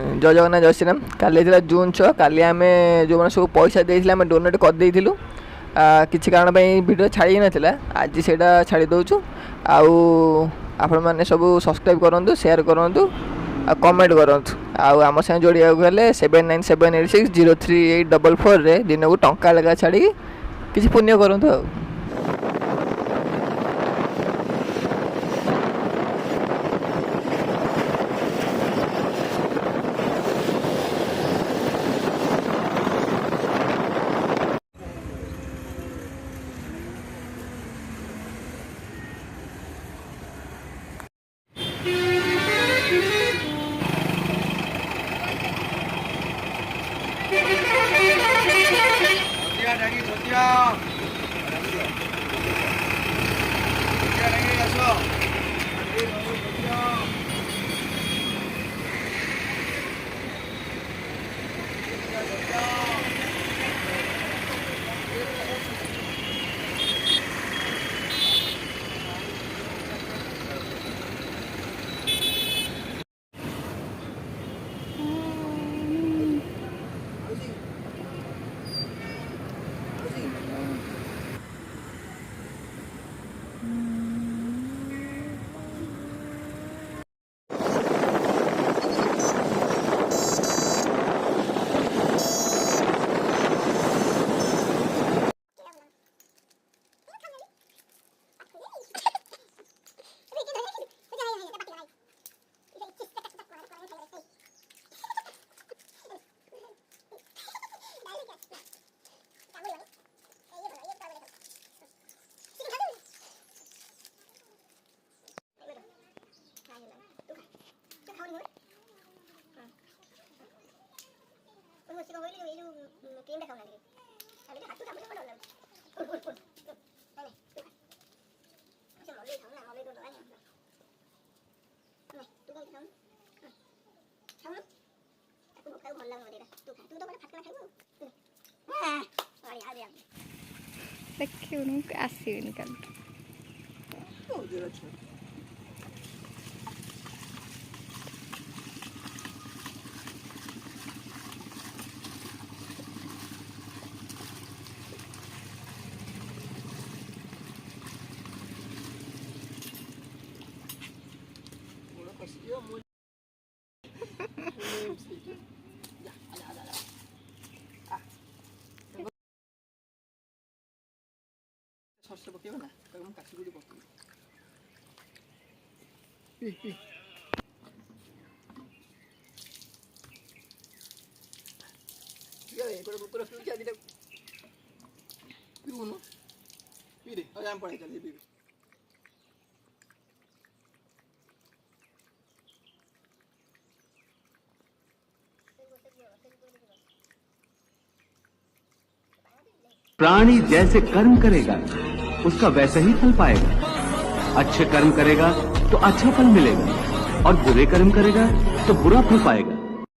जय जगन्नाथ जय श्रीराम। काली जून 6 काली आम जो मैंने सब पैसा देते आम डोनेट करदेलु किसी कारण वीडियो छाड़ी नाला आज से छाड़ी दूचु आपण मैंने सब सब्सक्राइब करूँ शेयर करूँ कमेंट करूँ आम साथ जोड़ा गले 7978603844 दिन को टंका लगा छाड़ी किसी पुण्य करूँ। देखिए आसवे निकाल सरसों पकेब ना काशीगुड़ी पकेब पीबू पी रे आम पड़े चल पी प्राणी जैसे कर्म करेगा उसका वैसा ही फल पाएगा। अच्छे कर्म करेगा तो अच्छा फल मिलेगा और बुरे कर्म करेगा तो बुरा फल पाएगा।